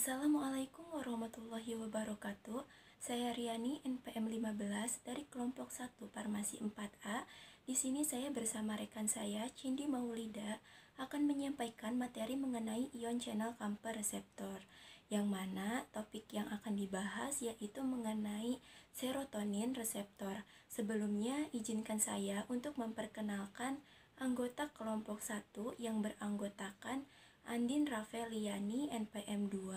Assalamualaikum warahmatullahi wabarakatuh. Saya Riani, NPM 15 dari kelompok 1 Farmasi 4A. Di sini saya bersama rekan saya, Cindy Maulida, akan menyampaikan materi mengenai ion channel camphor reseptor, yang mana topik yang akan dibahas yaitu mengenai serotonin reseptor. Sebelumnya, izinkan saya untuk memperkenalkan anggota kelompok 1 yang beranggotakan Andin Rafeliani NPM 2,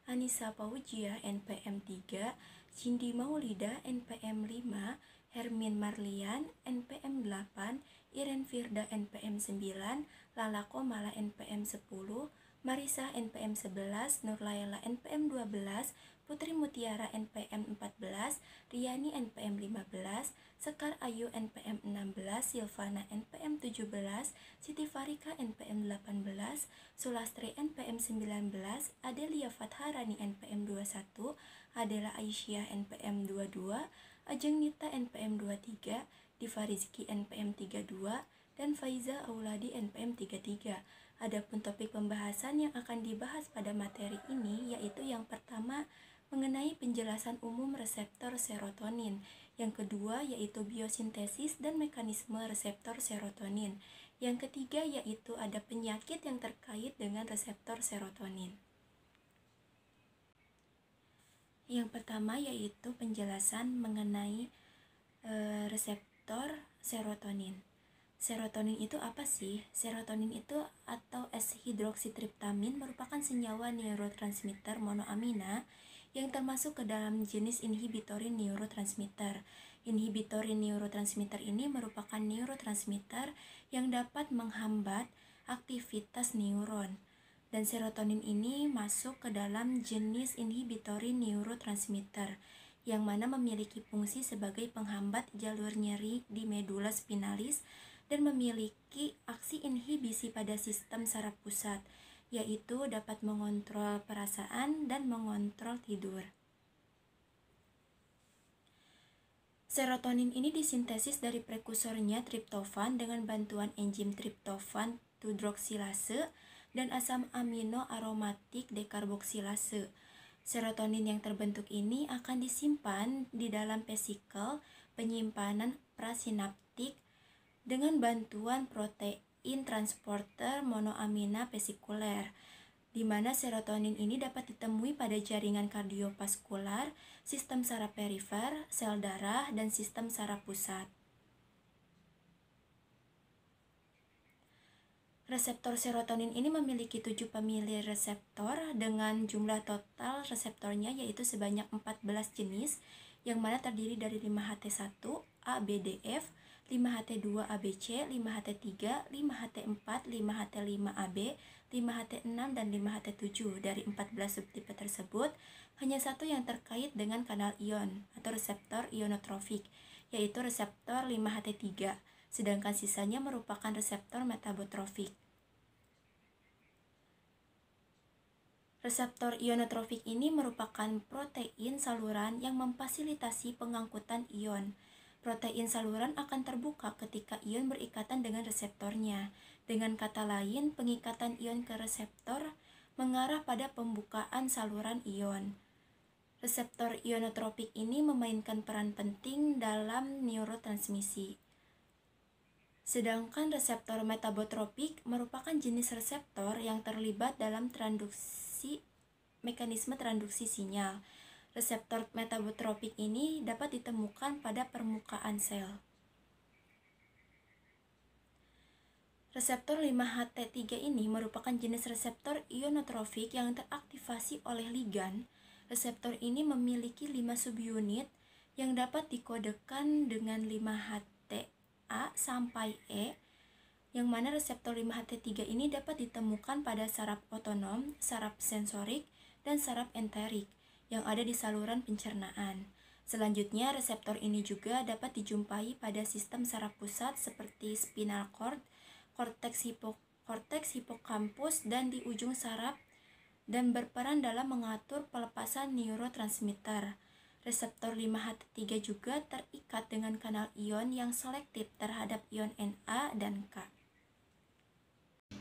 Anissa Paujiah NPM 3, Cindy Maulida NPM 5, Hermin Marlian NPM 8, Iren Firda NPM 9, Lala Komala NPM 10, Marisa NPM 11, Nurlaila NPM 12, Putri Mutiara NPM 14, Riani NPM 15, Sekar Ayu NPM 16, Silvana NPM 17, Siti Farika NPM 18, Sulastri NPM 19, Adelia Fatharani NPM 21, Adela Aisyah NPM 22, Ajeng Nita NPM 23, Diva Rizky NPM 32, dan Faiza Auladi NPM 33. Adapun topik pembahasan yang akan dibahas pada materi ini yaitu yang pertama mengenai penjelasan umum reseptor serotonin, yang kedua yaitu biosintesis dan mekanisme reseptor serotonin, yang ketiga yaitu ada penyakit yang terkait dengan reseptor serotonin. Yang pertama yaitu penjelasan mengenai reseptor serotonin. Serotonin itu apa sih? Serotonin itu atau S-hidroksitriptamin merupakan senyawa neurotransmitter monoamina yang termasuk ke dalam jenis inhibitorin neurotransmitter. Inhibitorin neurotransmitter ini merupakan neurotransmitter yang dapat menghambat aktivitas neuron. Dan serotonin ini masuk ke dalam jenis inhibitorin neurotransmitter yang mana memiliki fungsi sebagai penghambat jalur nyeri di medula spinalis dan memiliki aksi inhibisi pada sistem saraf pusat, yaitu dapat mengontrol perasaan dan mengontrol tidur. Serotonin ini disintesis dari prekursornya triptofan dengan bantuan enzim triptofan 2-hidroksilase dan asam amino aromatik dekarboksilase. Serotonin yang terbentuk ini akan disimpan di dalam vesikel penyimpanan prasinaptik dengan bantuan protein transporter monoamina vesikuler, di mana serotonin ini dapat ditemui pada jaringan kardiovaskular, sistem saraf perifer, sel darah, dan sistem saraf pusat. Reseptor serotonin ini memiliki 7 pemilih reseptor dengan jumlah total reseptornya yaitu sebanyak 14 jenis, yang mana terdiri dari 5HT1, A, B, D, F, 5HT2, ABC, 5HT3, 5HT4, 5HT5AB, 5HT6, dan 5HT7. Dari 14 subtipe tersebut, hanya satu yang terkait dengan kanal ion atau reseptor ionotrofik, yaitu reseptor 5HT3. Sedangkan sisanya merupakan reseptor metabotrofik. Reseptor ionotrofik ini merupakan protein saluran yang memfasilitasi pengangkutan ion. Protein saluran akan terbuka ketika ion berikatan dengan reseptornya. Dengan kata lain, pengikatan ion ke reseptor mengarah pada pembukaan saluran ion. Reseptor ionotropik ini memainkan peran penting dalam neurotransmisi. Sedangkan reseptor metabotropik merupakan jenis reseptor yang terlibat dalam mekanisme transduksi sinyal. Reseptor metabotropik ini dapat ditemukan pada permukaan sel. Reseptor 5HT3 ini merupakan jenis reseptor ionotrofik yang teraktivasi oleh ligan. Reseptor ini memiliki 5 subunit yang dapat dikodekan dengan 5HT A sampai E, yang mana reseptor 5HT3 ini dapat ditemukan pada saraf otonom, saraf sensorik, dan saraf enterik yang ada di saluran pencernaan. Selanjutnya, reseptor ini juga dapat dijumpai pada sistem saraf pusat seperti spinal cord, korteks hipokampus, dan di ujung saraf, dan berperan dalam mengatur pelepasan neurotransmitter. Reseptor 5HT3 juga terikat dengan kanal ion yang selektif terhadap ion Na dan K.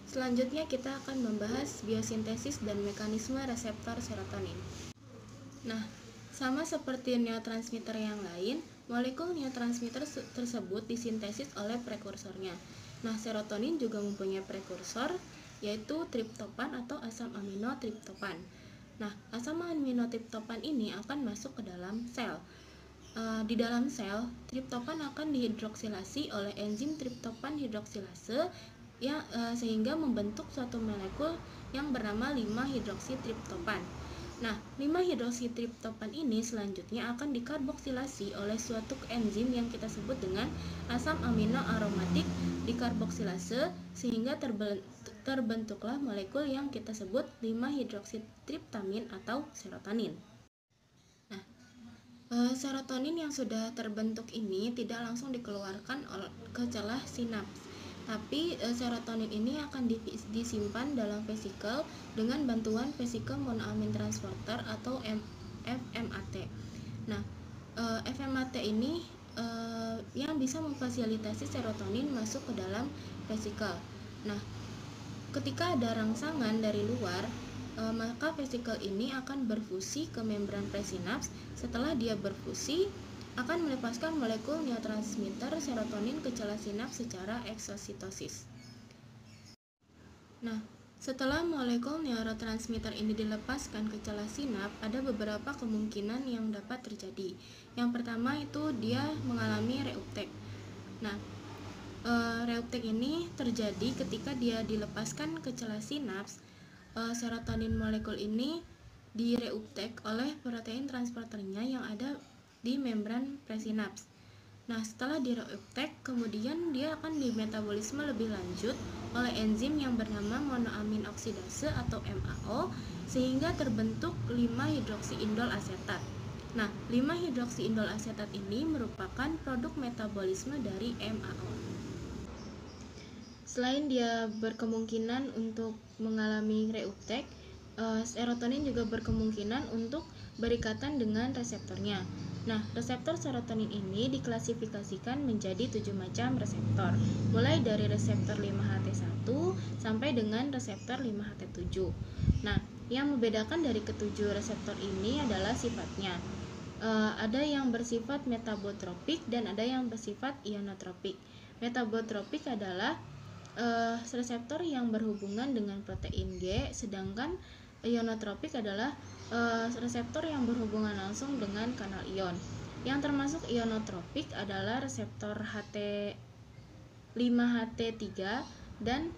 Selanjutnya kita akan membahas biosintesis dan mekanisme reseptor serotonin. Nah, sama seperti neurotransmitter yang lain, molekul neurotransmitter tersebut disintesis oleh prekursornya. Nah, serotonin juga mempunyai prekursor, yaitu triptopan atau asam amino triptopan. Nah, asam amino triptopan ini akan masuk ke dalam sel. Di dalam sel, triptopan akan dihidroksilasi oleh enzim triptopan hidroksilase yang sehingga membentuk suatu molekul yang bernama 5-hidroksitriptopan. Nah, 5-hidroksitriptopan ini selanjutnya akan dikarboksilasi oleh suatu enzim yang kita sebut dengan asam amino aromatik dikarboksilase sehingga terbentuklah molekul yang kita sebut 5-hidroksitriptamin atau serotonin. Serotonin yang sudah terbentuk ini tidak langsung dikeluarkan ke celah sinaps, tapi serotonin ini akan disimpan dalam vesikel dengan bantuan vesikel monoamin transporter atau FMAT. Nah, FMAT ini yang bisa memfasilitasi serotonin masuk ke dalam vesikel. Nah, ketika ada rangsangan dari luar, maka vesikel ini akan berfusi ke membran presinaps. Setelah dia berfusi, akan melepaskan molekul neurotransmitter serotonin ke celah sinaps secara eksositosis. Nah, setelah molekul neurotransmitter ini dilepaskan ke celah sinap, ada beberapa kemungkinan yang dapat terjadi. Yang pertama itu dia mengalami reuptake. Nah, reuptake ini terjadi ketika dia dilepaskan ke celah sinaps. Serotonin molekul ini direuptake oleh protein transporternya yang ada di membran presinaps. Nah, setelah direuptake, kemudian dia akan dimetabolisme lebih lanjut oleh enzim yang bernama monoamin oksidase atau MAO sehingga terbentuk 5-hidroksiindol asetat. Nah, 5-hidroksiindol asetat ini merupakan produk metabolisme dari MAO. Selain dia berkemungkinan untuk mengalami reuptake, serotonin juga berkemungkinan untuk berikatan dengan reseptornya. Nah, reseptor serotonin ini diklasifikasikan menjadi 7 macam reseptor, mulai dari reseptor 5-HT1 sampai dengan reseptor 5-HT7. Nah, yang membedakan dari ketujuh reseptor ini adalah sifatnya. Ada yang bersifat metabotropik dan ada yang bersifat ionotropik. Metabotropik adalah reseptor yang berhubungan dengan protein G, sedangkan ionotropik adalah reseptor yang berhubungan langsung dengan kanal ion. Yang termasuk ionotropik adalah reseptor 5-HT3 dan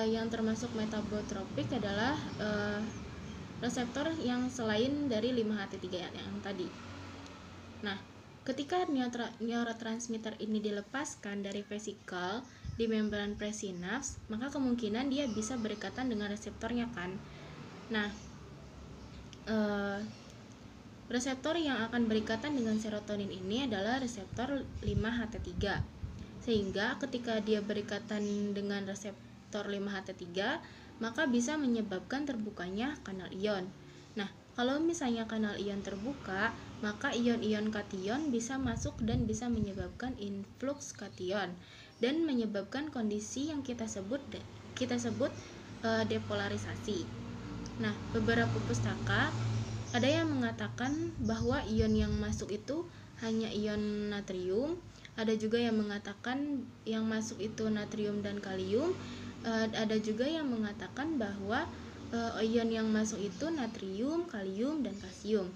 yang termasuk metabotropik adalah reseptor yang selain dari 5-HT3 yang tadi. Nah, ketika neurotransmitter ini dilepaskan dari vesikel di membran presinaps, maka kemungkinan dia bisa berikatan dengan reseptornya kan. Nah, reseptor yang akan berikatan dengan serotonin ini adalah reseptor 5-HT3. Sehingga ketika dia berikatan dengan reseptor 5-HT3, maka bisa menyebabkan terbukanya kanal ion. Nah, kalau misalnya kanal ion terbuka, maka ion-ion kation bisa masuk dan bisa menyebabkan influx kation dan menyebabkan kondisi yang kita sebut depolarisasi. Nah, beberapa pustaka ada yang mengatakan bahwa ion yang masuk itu hanya ion natrium, ada juga yang mengatakan yang masuk itu natrium dan kalium, ada juga yang mengatakan bahwa ion yang masuk itu natrium, kalium, dan kalsium.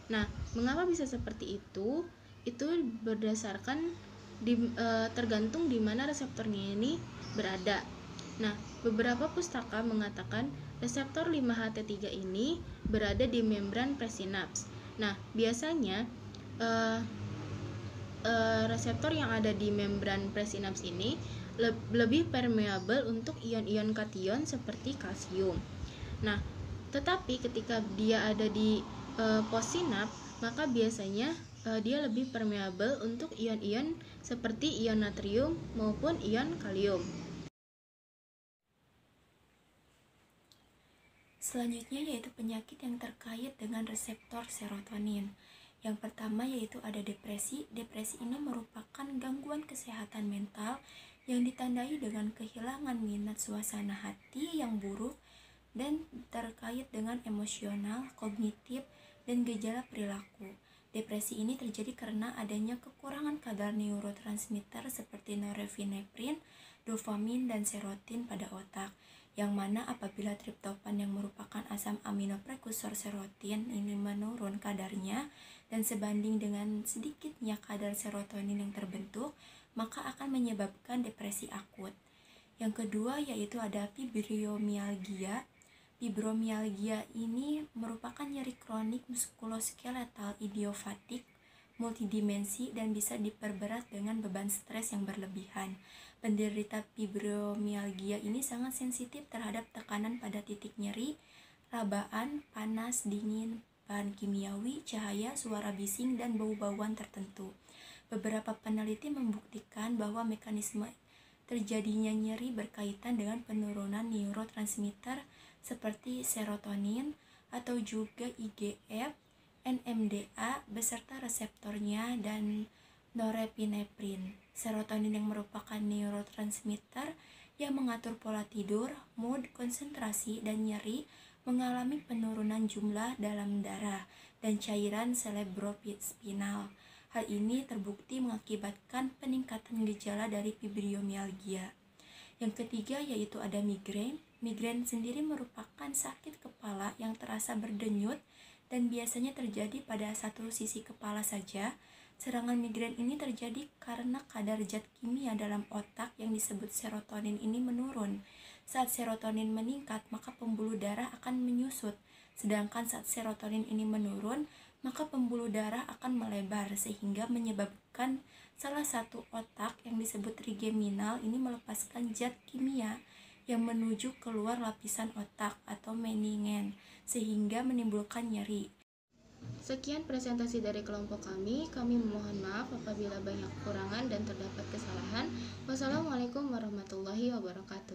Nah, mengapa bisa seperti itu? Itu berdasarkan tergantung di mana reseptornya ini berada. Nah, beberapa pustaka mengatakan reseptor 5-HT3 ini berada di membran presinaps. Nah, biasanya reseptor yang ada di membran presinaps ini lebih permeabel untuk ion-ion kation seperti kalsium. Nah, tetapi ketika dia ada di possinap, maka biasanya dia lebih permeabel untuk ion-ion seperti ion natrium maupun ion kalium. Selanjutnya yaitu penyakit yang terkait dengan reseptor serotonin. Yang pertama yaitu ada depresi. Depresi ini merupakan gangguan kesehatan mental yang ditandai dengan kehilangan minat, suasana hati yang buruk, dan terkait dengan emosional, kognitif, dan gejala perilaku. Depresi ini terjadi karena adanya kekurangan kadar neurotransmitter seperti norepinefrin, dopamin, dan serotonin pada otak, yang mana apabila triptofan yang merupakan asam amino prekursor serotonin ini menurun kadarnya dan sebanding dengan sedikitnya kadar serotonin yang terbentuk, maka akan menyebabkan depresi akut. Yang kedua yaitu ada fibromialgia. Fibromialgia ini merupakan nyeri kronik muskuloskeletal idiopatik multidimensi dan bisa diperberat dengan beban stres yang berlebihan. Penderita fibromialgia ini sangat sensitif terhadap tekanan pada titik nyeri, rabaan, panas, dingin, bahan kimiawi, cahaya, suara bising, dan bau-bauan tertentu. Beberapa peneliti membuktikan bahwa mekanisme terjadinya nyeri berkaitan dengan penurunan neurotransmitter seperti serotonin atau juga IGF, NMDA beserta reseptornya, dan norepinefrin. Serotonin yang merupakan neurotransmitter yang mengatur pola tidur, mood, konsentrasi, dan nyeri mengalami penurunan jumlah dalam darah dan cairan cerebrospinal. Hal ini terbukti mengakibatkan peningkatan gejala dari fibromialgia. Yang ketiga yaitu ada migrain. Migrain sendiri merupakan sakit kepala yang terasa berdenyut dan biasanya terjadi pada satu sisi kepala saja. Serangan migrain ini terjadi karena kadar zat kimia dalam otak yang disebut serotonin ini menurun. Saat serotonin meningkat, maka pembuluh darah akan menyusut. Sedangkan saat serotonin ini menurun, maka pembuluh darah akan melebar sehingga menyebabkan salah satu otak yang disebut trigeminal ini melepaskan zat kimia yang menuju keluar lapisan otak atau meningen sehingga menimbulkan nyeri. Sekian presentasi dari kelompok kami. Kami memohon maaf apabila banyak kekurangan dan terdapat kesalahan. Wassalamualaikum warahmatullahi wabarakatuh.